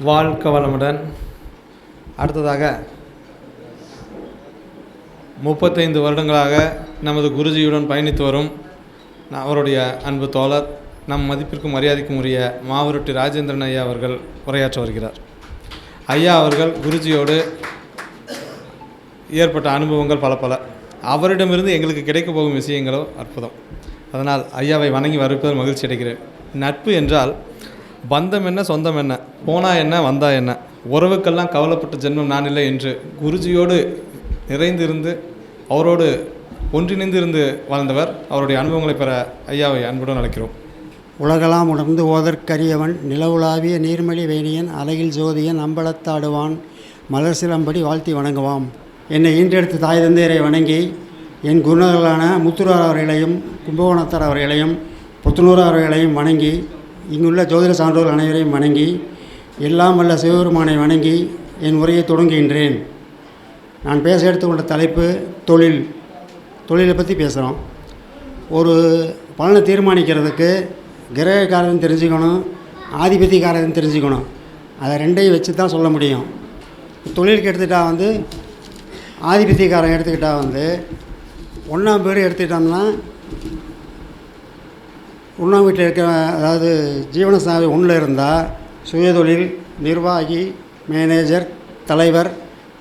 வாழ்க வளமுடன். அடுத்ததாக 35 வருடங்களாக நமது குருஜியுடன் பயணித்து வரும் அவருடைய அன்பு தோழர், நம் மதிப்பிற்கும் மரியாதைக்கும் உரிய மாவரட்டி ராஜேந்திரன் ஐயா அவர்கள் உரையாற்ற வருகிறார். ஐயா அவர்கள் குருஜியோடு ஏற்பட்ட அனுபவங்கள் பல அவரிடமிருந்து எங்களுக்கு கிடைக்கப் போகும் விஷயங்களோ அற்புதம். அதனால் ஐயாவை வணங்கி வரவேற்பதில் மகிழ்ச்சி அடைகிறேன். நட்பு என்றால் பந்தம் என்ன, சொந்தம் என்ன, போனா என்ன, வந்தா என்ன, உறவுக்கெல்லாம் கவலைப்பட்ட ஜென்மம் நான் இல்லை என்று குருஜியோடு நிறைந்திருந்து அவரோடு ஒன்றிணைந்து இருந்து வாழ்ந்தவர். அவருடைய அனுபவங்களை பெற ஐயாவை அன்புடன் அழைக்கிறோம். உலகெல்லாம் உணர்ந்து ஓதற்கரியவன், நிலவுலாவிய நீர்மலி வேணியன், அழகில் ஜோதியன், அம்பலத்தாடுவான், மலர் சிலம்படி வாழ்த்தி வணங்குவாம். என்னை ஈன்றெடுத்து தாய் தந்தையரை வணங்கி என் குருநாதர்களான முத்துரார் அவர்களையும் கும்பகோணத்தார் அவர்களையும் புத்துணூர் அவர்களையும் வணங்கி இங்குள்ள ஜோதிட சான்றோர்கள் அனைவரையும் வணங்கி எல்லாம் வல்ல சிவபெருமானை வணங்கி என் உரையை தொடங்குகின்றேன். நான் பேச எடுத்துக்கொண்ட தலைப்பு தொழிலை பற்றி பேசுகிறோம். ஒரு பலனை தீர்மானிக்கிறதுக்கு கிரகக்காரன் தெரிஞ்சுக்கணும், ஆதிபத்தியக்காரன் தெரிஞ்சுக்கணும். அதை ரெண்டையும் வச்சு தான் சொல்ல முடியும். தொழிலுக்கு எடுத்துக்கிட்டால் ஆதிபத்தியக்காரன் எடுத்துக்கிட்டால் 1ஆம் பேர் எடுத்துக்கிட்டோம்னா 1ஆம் வீட்டில் இருக்கிற, அதாவது ஜீவனசாமி 1 இருந்தால் சுயதொழில், நிர்வாகி, மேனேஜர், தலைவர்,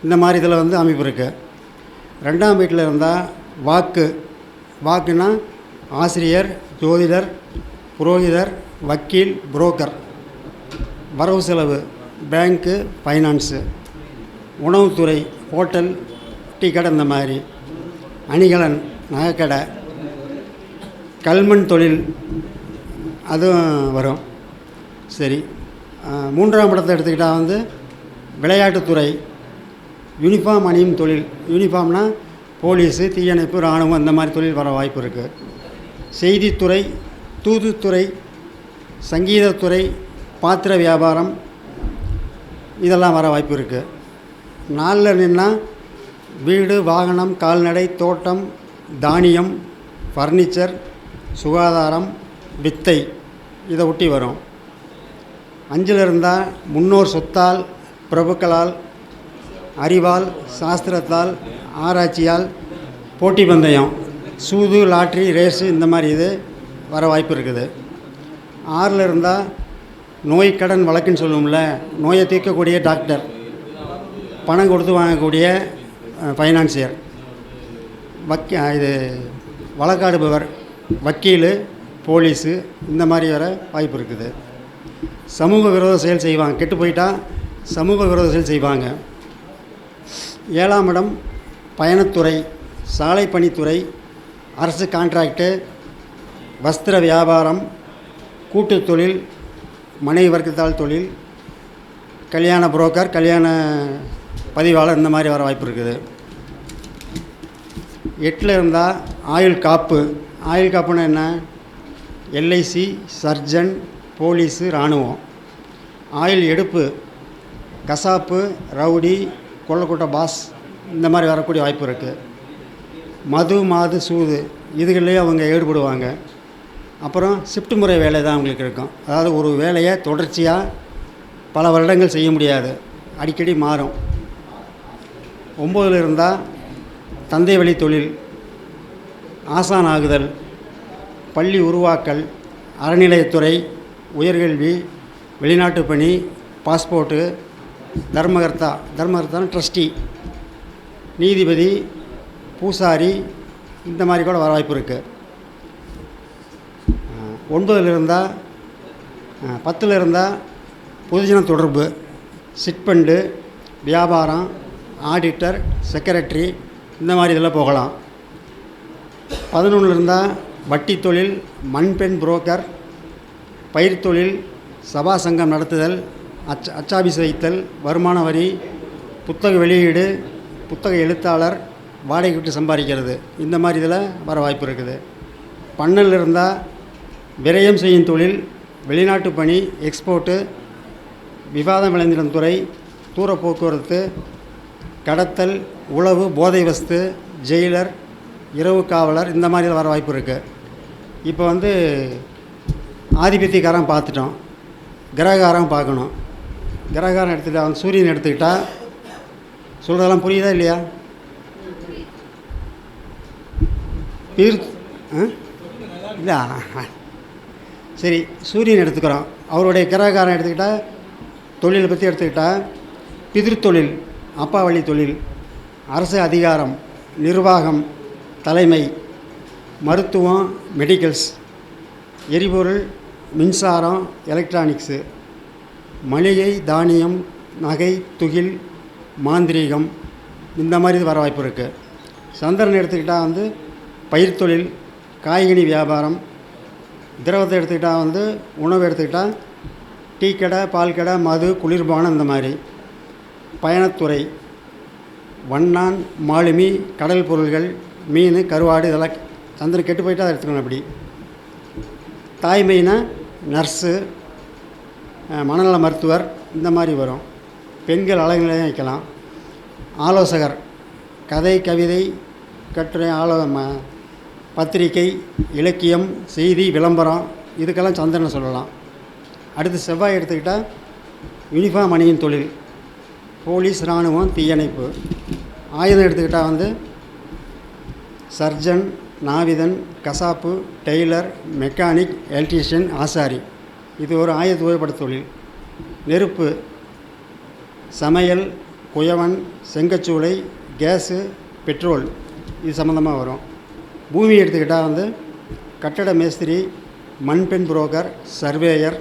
இந்த மாதிரி இதில் அமைப்பு இருக்குது. 2ஆம் வீட்டில் இருந்தால் வாக்குன்னா ஆசிரியர், ஜோதிடர், புரோகிதர், வக்கீல், புரோக்கர், வரவு செலவு, பேங்க்கு, ஃபைனான்ஸு, உணவுத்துறை, ஹோட்டல், டீ கடை, இந்த மாதிரி, அணிகலன், நகைக்கடை, கல்மண் தொழில் அதுவும் வரும். சரி, 3ஆம் இடத்தை எடுத்துக்கிட்டால் விளையாட்டுத்துறை, யூனிஃபார்ம் அணியும் தொழில். யூனிஃபார்ம்னால் போலீஸு, தீயணைப்பு, இராணுவம், இந்த மாதிரி தொழில் வர வாய்ப்பு இருக்குது. செய்தித்துறை, தூதுத்துறை, சங்கீதத்துறை, பாத்திர வியாபாரம், இதெல்லாம் வர வாய்ப்பு இருக்குது. 4ல் நின்னால் வீடு, வாகனம், கால்நடை, தோட்டம், தானியம், ஃபர்னிச்சர், சுகாதாரம், வித்தை, இதை ஒட்டி வரும். 5ல் இருந்தால் முன்னோர் சொத்தால், பிரபுக்களால், அறிவால், சாஸ்திரத்தால், ஆராய்ச்சியால், போட்டி பந்தயம், சூது, லாட்ரி, ரேஸு, இந்த மாதிரி இது வர வாய்ப்பு இருக்குது. 6ல் இருந்தால் நோய் கடன் வழக்குன்னு சொல்லுவோம்ல, நோயை தீர்க்கக்கூடிய டாக்டர், பணம் கொடுத்து வாங்கக்கூடிய ஃபைனான்சியர், இது வழக்காடுபவர், வக்கீல், போலீஸு, இந்த மாதிரி வர வாய்ப்பு இருக்குது. சமூக விரோத செயல் செய்வாங்க, கெட்டு போயிட்டால் சமூக விரோத செயல் செய்வாங்க. 7ஆம் இடம் பயணத்துறை, சாலை பணித்துறை, அரசு கான்ட்ராக்டு, வஸ்திர வியாபாரம், கூட்டுத் தொழில், மனை வர்க்கத்தால் தொழில், கல்யாண புரோக்கர், கல்யாண பதிவாளர், இந்த மாதிரி வர வாய்ப்பு இருக்குது. 8ல் இருந்தால் ஆயுள் காப்புன்னா என்ன, எல்ஐசி, சர்ஜன், போலீஸு, இராணுவம். ஆயுள் எடுப்பு, கசாப்பு, ரவுடி, கொள்ளக்கூட்ட பாஸ், இந்த மாதிரி வரக்கூடிய வாய்ப்பு இருக்குது. மது, மாது, சூது, இதுகளிலே அவங்க ஈடுபடுவாங்க. அப்புறம் ஷிஃப்ட் முறை வேலை தான் அவங்களுக்கு இருக்கும். அதாவது ஒரு வேலையை தொடர்ச்சியாக பல வருடங்கள் செய்ய முடியாது, அடிக்கடி மாறும். 9ல் இருந்தால் தந்தை வழி தொழில், ஆசான் ஆகுதல், பள்ளி உருவாக்கல், அறநிலையத்துறை, உயர்கல்வி, வெளிநாட்டு பணி, பாஸ்போர்ட்டு, தர்மகர்த்தா ட்ரஸ்டி, நீதிபதி, பூசாரி இந்த மாதிரி கூட வர வாய்ப்பு இருக்குது. 9ல் இருந்தால் 10ல் இருந்தால் பொதுஜன தொடர்பு, சிட்பண்டு, வியாபாரம், ஆடிட்டர், செக்ரட்டரி இந்த மாதிரி இதில் போகலாம். 11ல் இருந்தால் வட்டி தொழில், மண்பெண் புரோக்கர், பயிர் தொழில், சபா சங்கம் நடத்துதல், அச்சாபீஸ் வைத்தல், வருமான வரி, புத்தக வெளியீடு, புத்தக எழுத்தாளர், வாடகை விட்டு சம்பாதிக்கிறது இந்த மாதிரி இதில் வர வாய்ப்பு இருக்குது. 12ல் இருந்தால் விரயம் செய்யும் தொழில், வெளிநாட்டு பணி, எக்ஸ்போர்ட்டு, விவாதம் விளைந்திடும் துறை, தூர போக்குவரத்து, கடத்தல், உளவு, போதை வஸ்து, ஜெயிலர், இரவு காவலர் இந்த மாதிரி வர வாய்ப்பு இருக்குது. இப்போ ஆதிபத்தியக்காரன் பார்த்துட்டோம், கிரககாரம் பார்க்கணும். கிரககாரம் எடுத்துக்கிட்டால் சூரியன் எடுத்துக்கிட்டால் சொல்கிறதெல்லாம் புரியுதா இல்லையா? இல்லை சரி, சூரியன் எடுத்துக்கிறோம். அவருடைய கிரககாரம் எடுத்துக்கிட்டால் தொழிலை பற்றி எடுத்துக்கிட்டால் பிதிர்த்தொழில், அப்பா வழி தொழில், அரசு அதிகாரம், நிர்வாகம், தலைமை, மருத்துவம், மெடிக்கல்ஸ், எரிபொருள், மின்சாரம், எலக்ட்ரானிக்ஸு, மளிகை, தானியம், நகை, துகில், மாந்திரீகம் இந்த மாதிரி வர வாய்ப்பு இருக்குது. சந்திரன் எடுத்துக்கிட்டால் பயிர் தொழில், காய்கனி வியாபாரம், திரவத்தை எடுத்துக்கிட்டால் உணவு எடுத்துக்கிட்டால் டீ கடை, பால் கடை, மது, குளிர்பானம் இந்த மாதிரி. பயணத்துறை, வண்ணான், மாலுமி, கடல் பொருள்கள், மீன், கருவாடு இதெல்லாம் சந்திரன் கெட்டு போயிட்டால் அதை எடுத்துக்கணும். அப்படி தாய்மைனா நர்ஸு, மனநல மருத்துவர் இந்த மாதிரி வரும். பெண்கள் அழகு நிலையம் வைக்கலாம். ஆலோசகர், கதை, கவிதை, கட்டுரை, பத்திரிகை, இலக்கியம், செய்தி, விளம்பரம் இதுக்கெல்லாம் சந்திரனை சொல்லலாம். அடுத்து செவ்வாய் எடுத்துக்கிட்டால் யூனிஃபார்ம் அணியும் தொழில், போலீஸ், இராணுவம், தீயணைப்பு. ஆயுதம் எடுத்துக்கிட்டால் சர்ஜன், நாவிதன், கசாப்பு, டெய்லர், மெக்கானிக், எலக்ட்ரீஷியன், ஆசாரி இது ஒரு ஆயுத புகைப்பட தொழில். நெருப்பு, சமையல், குயவன், செங்கச்சூளை, கேஸு, பெட்ரோல் இது சம்மந்தமாக வரும். பூமி எடுத்துக்கிட்டால் கட்டட மேஸ்திரி, மண்பெண் புரோக்கர், சர்வேயர்,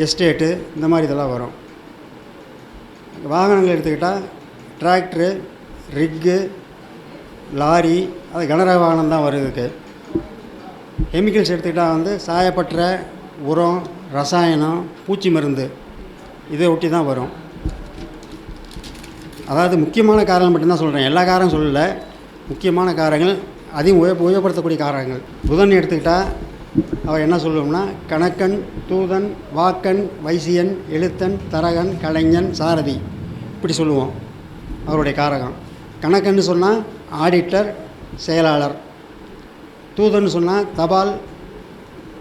எஸ்டேட்டு இந்த மாதிரி இதெல்லாம் வரும். வாகனங்கள் எடுத்துக்கிட்டால் டிராக்டரு, ரிக்கு, லாரி, அது கனரக வாகனம் தான் வருதுக்கு. கெமிக்கல்ஸ் எடுத்துக்கிட்டால் சாயப்பட்ட உரம், ரசாயனம், பூச்சி மருந்து இதை ஒட்டி தான் வரும். அதாவது முக்கியமான காரங்கள் மட்டும்தான் சொல்கிறேன், எல்லா காரணம் சொல்லலை. முக்கியமான காரங்கள் அதையும் உபயோகப்படுத்தக்கூடிய காரங்கள். புதன் எடுத்துக்கிட்டால் அவர் என்ன சொல்லுவோம்னா கணக்கன், தூதன், வாக்கன், வைசியன், எழுத்தன், தரகன், கலைஞன், சாரதி இப்படி சொல்லுவோம் அவருடைய காரகம். கணக்கன்னு சொன்னால் ஆடிட்டர், செயலாளர். தூதன் சொன்னால் தபால்,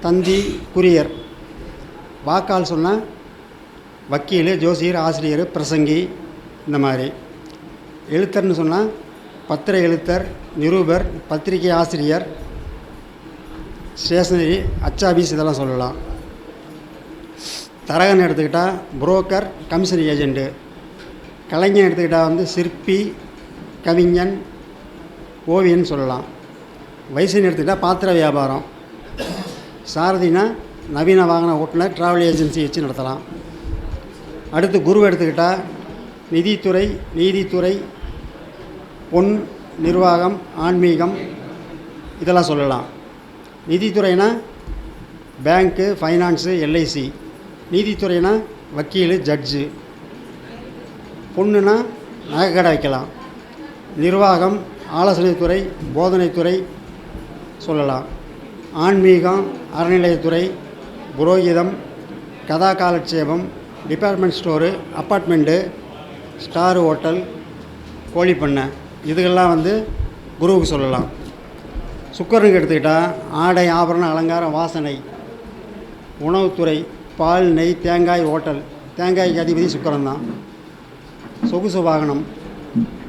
தந்தி, குரியர். வாக்கால் சொன்னால் வக்கீல், ஜோசியர், ஆசிரியர், பிரசங்கி இந்த மாதிரி. எழுத்தர்னு சொன்னால் பத்திர எழுத்தர், நிருபர், பத்திரிகை ஆசிரியர், ஸ்டேஷனரி, அச்சாபீஸ் இதெல்லாம் சொல்லலாம். தரகன் எடுத்துக்கிட்டால் புரோக்கர், கமிஷன் ஏஜெண்ட்டு. கலைஞன் எடுத்துக்கிட்டால் சிற்பி, கவிஞன், ஓவியன் சொல்லலாம். வைசியன் எடுத்துக்கிட்டால் பாத்திர வியாபாரம். சாரதினா நவீன வாகன ஓட்டுநர், ட்ராவல் ஏஜென்சி வச்சு நடத்தலாம். அடுத்து குரு எடுத்துக்கிட்டால் நிதித்துறை, நீதித்துறை, பொன், நிர்வாகம், ஆன்மீகம் இதெல்லாம் சொல்லலாம். நிதித்துறைனா பேங்க்கு, ஃபைனான்ஸு, எல்ஐசி. நீதித்துறைனா வக்கீல், ஜட்ஜு. பொண்ணுனா நகைக்கடை வைக்கலாம். நிர்வாகம், ஆலோசனைத்துறை, போதனைத்துறை சொல்லலாம். ஆன்மீகம், அறநிலையத்துறை, புரோகிதம், கதா காலட்சேபம், department store, apartment, star hotel, கோழிப்பண்ணை இதுகெல்லாம் குருவுக்கு சொல்லலாம். சுக்கரனுக்கு எடுத்துக்கிட்டால் ஆடை, ஆபரணம், அலங்காரம், வாசனை, உணவுத்துறை, பால், நெய், தேங்காய், ஹோட்டல். தேங்காய்க்கு அதிபதி சுக்கரன் தான். சொகுசு வாகனம்,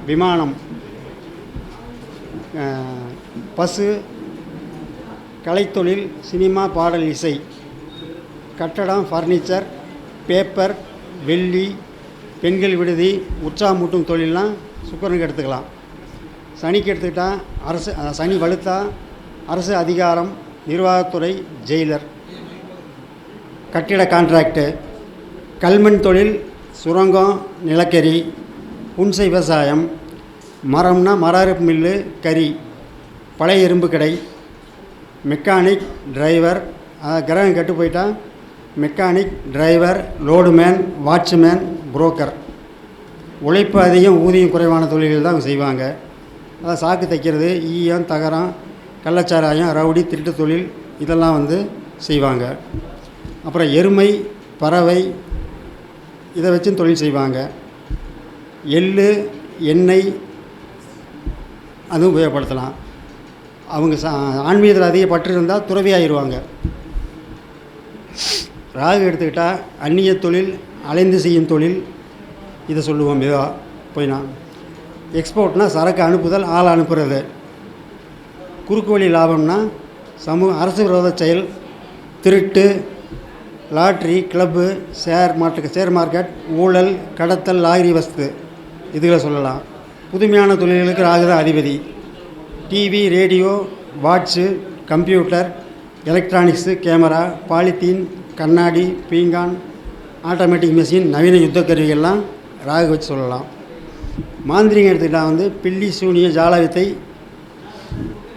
விமானம், பசு, கலைத்தொழில், சினிமா, பாடல், இசை, கட்டடம், ஃபர்னிச்சர், பேப்பர், வெள்ளி, பெண்கள் விடுதி, உற்சாகமூட்டும் தொழிலெலாம் சுக்கரனுக்கு எடுத்துக்கலாம். சனிக்கு எடுத்துக்கிட்டால் அரசு, சனி வலுத்தா அரசு அதிகாரம், நிர்வாகத்துறை, ஜெயிலர், கட்டிட கான்ட்ராக்டு, கல்மண் தொழில், சுரங்கம், நிலக்கரி, புன்சை விவசாயம், மரம்னா மர அறுப்பு மில்லு, கறி, பழைய இரும்பு கடை, மெக்கானிக், டிரைவர், கிரகம் கெட்டு போயிட்டால் mechanic, driver, loadman, watchman, broker. உழைப்பு அதிகம், ஊதியம் குறைவான தொழில்கள் தான் செய்வாங்க. அதாவது சாக்கு தைக்கிறது, ஈயம், தகரம், கள்ளச்சாராயம், ரவுடி, திருட்டு தொழில் இதெல்லாம் செய்வாங்க. அப்புறம் எருமை, பறவை இதை வச்சும் தொழில் செய்வாங்க. எள்ளு, எண்ணெய் அதுவும் உபயோகப்படுத்தலாம். அவங்க ஆன்மீகத்தில் அதிக பற்று இருந்தால் துறவி ஆயிடுவாங்க. ராகு எடுத்துக்கிட்டால் அந்நிய தொழில், அலைந்து செய்யும் தொழில் இதை சொல்லுவோம். இதா போய்னா எக்ஸ்போர்ட்னால் சரக்கு அனுப்புதல், ஆள் அனுப்புறது. குறுக்கு வழி லாபம்னா அரசு விரோத செயல், திருட்டு, லாட்ரி, கிளப்பு, ஷேர் மார்க்கெட், ஊழல், கடத்தல், லாகிரி வஸ்து இதுகளை சொல்லலாம். புதுமையான தொழில்களுக்கு ராகு தான் அதிபதி. TV, radio, watch, computer, electronics, camera, polythene, கண்ணாடி, பீங்கான், ஆட்டோமேட்டிக் மிஷின், நவீன யுத்த கருவிகள்லாம் ராகு வச்சு சொல்லலாம். மாந்திரிகம் எடுத்துக்கிட்டால் பில்லி, சூனிய, ஜாலவித்தை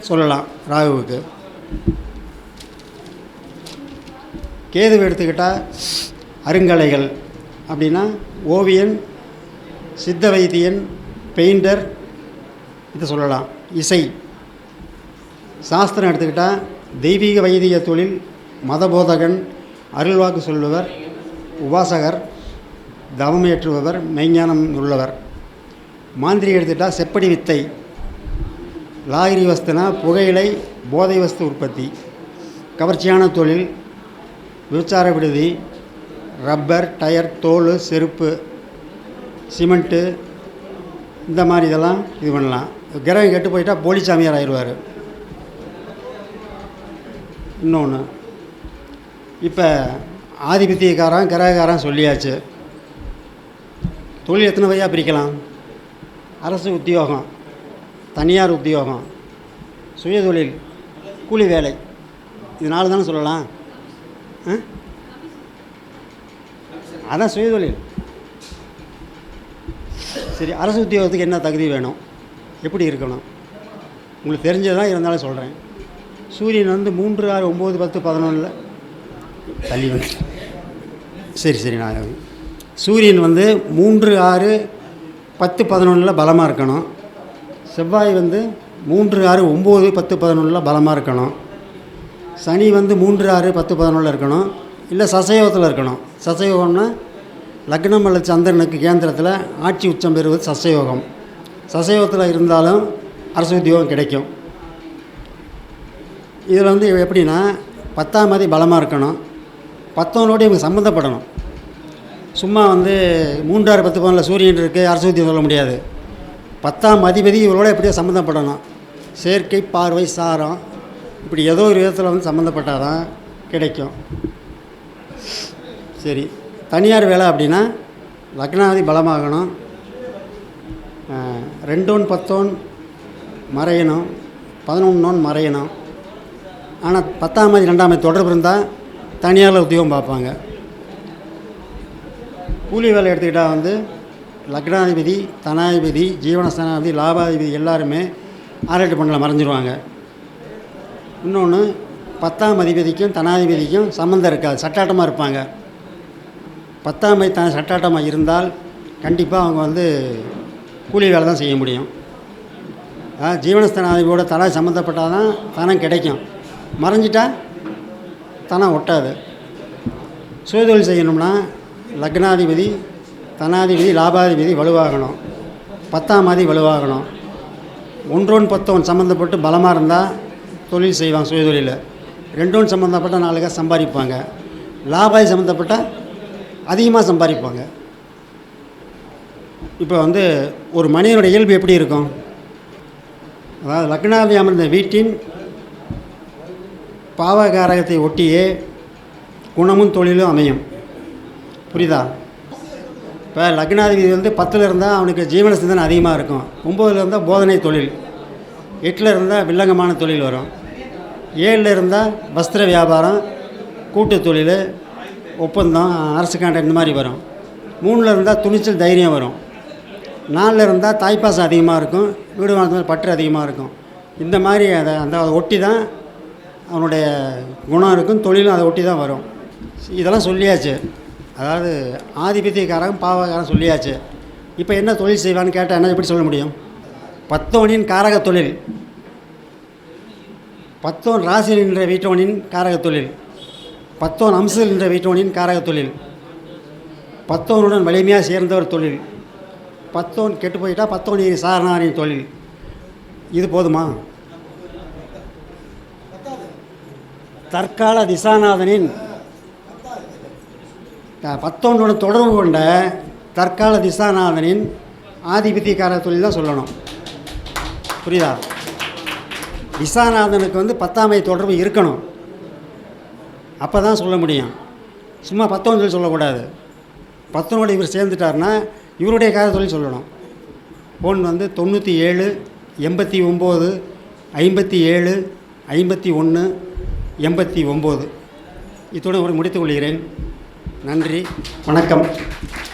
சொல்லலாம் ராகுவுக்கு. கேதுவை எடுத்துக்கிட்டால் அருங்கலைகள் அப்படின்னா ஓவியன், சித்த வைத்தியன், பெயிண்டர் இதை சொல்லலாம். இசை. சாஸ்திரம் எடுத்துக்கிட்டால் தெய்வீக வைதிக தொழில், மதபோதகன், அருள்வாக்கு சொல்லுவர், உபாசகர், தவமேற்றுபவர், மெய்ஞானம் உள்ளவர். மாந்திரிகம் எடுத்துக்கிட்டால் செப்படி வித்தை. லாகிரி வஸ்துனா புகையிலை, போதை வஸ்து உற்பத்தி. கவர்ச்சியான தொழில், விபச்சார விடுதி, ரப்பர், டயர், தோல், செருப்பு, சிமெண்ட்டு இந்த மாதிரி இதெல்லாம் இது பண்ணலாம். கிரகம் கெட்டு போயிட்டால் போலி சாமியார் ஆயிடுவார். இன்னொன்று, இப்போ ஆதிபத்தியக்காரன், கிரகக்காரன் சொல்லியாச்சு. தொழில் எத்தனை வகையாக பிரிக்கலாம்? அரசு உத்தியோகம், தனியார் உத்தியோகம், சுயதொழில், கூலி வேலை, இது 4 தானே சொல்லலாம். அதான் சுயதொழில். சரி, அரசு உத்தியோகத்துக்கு என்ன தகுதி வேணும், எப்படி இருக்கணும் உங்களுக்கு தெரிஞ்சதான் இருந்தாலும் சொல்கிறேன். சூரியன் 3, 6, 9, 10, 11 தள்ளி சரி நான் சூரியன் 3, 6, 10, 11 பலமாக இருக்கணும். செவ்வாய் 3, 6, 9, 10, 11 பலமாக இருக்கணும். சனி 3, 6, 10, 11 இருக்கணும். இல்லை சசயோகத்தில் இருக்கணும். சசயோகம்னா லக்னம் அல்லது சந்திரனுக்கு கேந்திரத்தில் ஆட்சி உச்சம் பெறுவது சசயோகம். சசயோகத்தில் இருந்தாலும் அரசு உத்தியோகம் கிடைக்கும். இதில் எப்படின்னா 10ஆம் அதிபதி பலமாக இருக்கணும். 10ஓடு இவங்க சம்மந்தப்படணும். சும்மா 3, 6, 10, 11 சூரியன் இருக்குது அரசு உத்தியோகம் சொல்ல முடியாது. 10ஆம் அதிபதி இவரோட எப்படியோ சம்மந்தப்படணும். செயற்கை, பார்வை, சாரம் இப்படி ஏதோ ஒரு விதத்தில் சம்மந்தப்பட்டால் தான் கிடைக்கும். சரி, தனியார் வேலை அப்படின்னா லக்னாதி பலமாகணும். 2, 10 மறையணும், 11 மறையணும். ஆனால் 10ஆம் அதிபதி 2ஆம் அதிபதி தொடர்பு இருந்தால் தனியாரில் உத்தியோகம் பார்ப்பாங்க. கூலி வேலை எடுத்துக்கிட்டால் லக்னாதிபதி, தனாதிபதி, ஜீவனஸ்தானாதிபதி, லாபாதிபதி எல்லாருமே 6-8 பண்ணல மறைஞ்சிருவாங்க. இன்னொன்று, 10ஆம் அதிபதிக்கும் தனாதிபதிக்கும் சம்மந்தம் இருக்காது, சட்டாட்டமாக இருப்பாங்க. 10ஆம் அதிபதி சட்டாட்டமாக இருந்தால் கண்டிப்பாக அவங்க கூலி வேலை தான் செய்ய முடியும். ஜீவனஸ்தானாதிபதியோட தலை சம்மந்தப்பட்டால் தான் தனம் கிடைக்கும். மறைஞ்சிட்டால் தனம் ஒட்டாது. சுயதொழில் செய்யணும்னா லக்னாதிபதி, தனாதிபதி, லாபாதிபதி வலுவாகணும். 10ஆம் அதிபதி வலுவாகணும். 1, 10 சம்மந்தப்பட்டு பலமாக இருந்தால் தொழில் செய்வாங்க சுயதொழில். 2 சம்மந்தப்பட்ட 4 காசு சம்பாதிப்பாங்க. லாபாதி சம்மந்தப்பட்டால் அதிகமாக சம்பாதிப்பாங்க. இப்போ ஒரு மனிதனுடைய இயல்பு எப்படி இருக்கும்? அதாவது லக்னாதிபதி அமர்ந்த வீட்டின் பாவகாரகத்தை ஒட்டியே குணமும் தொழிலும் அமையும். புரியுதா? இப்போ லக்னாதிபதி 10ல் இருந்தால் அவனுக்கு ஜீவன சிந்தனை அதிகமாக இருக்கும். 9ல் இருந்தால் போதனை தொழில், 8ல் இருந்தால் வில்லங்கமான தொழில் வரும். 7ல் இருந்தால் வஸ்திர வியாபாரம், கூட்டு தொழில், ஒப்பந்தம், அரசு கான்ட்ராக்ட் இந்த மாதிரி வரும். 3ல் இருந்தால் துணிச்சல், தைரியம் வரும். 4ல் இருந்தால் தாய்ப்பாசம் அதிகமாக இருக்கும், வீடு வாழ்ந்த பற்று அதிகமாக இருக்கும். இந்த மாதிரி அதை ஒட்டி தான் அவனுடைய குணம் இருக்கும், தொழிலும் அதை ஒட்டி தான் வரும். இதெல்லாம் சொல்லியாச்சு. அதாவது ஆதிபத்தியக்காரன் பாவகாரன் சொல்லியாச்சு. இப்போ என்ன தொழில் செய்வான்னு கேட்டால் என்ன எப்படி சொல்ல முடியும்? 10வனின் காரக தொழில், 10 ராசியில் நின்ற வீட்டவனின் காரக தொழில், 10 அம்சத்தில் நின்ற வீட்டவனின் காரக தொழில், 10 வலிமையாக சேர்ந்தவர் தொழில், 10 கெட்டு போயிட்டால் 10 சாரணாரின் தொழில். இது போதுமா? தற்கால திசாநாதனின் 10 தொடர்பு கொண்ட தற்கால திசாநாதனின் ஆதிபத்தியக்கார தொழில் தான் சொல்லணும். புரியுதா? திசாநாதனுக்கு 10ஆம் தொடர்பு இருக்கணும், அப்போ தான் சொல்ல முடியும். சும்மா 10 தொழில் சொல்லக்கூடாது. 10 இவர் சேர்ந்துட்டார்னா இவருடைய கார தொழில் சொல்லணும். ஃபோன் 97 89 57 51 89. இத்துடன் முடித்துக் கொள்கிறேன். நன்றி, வணக்கம்.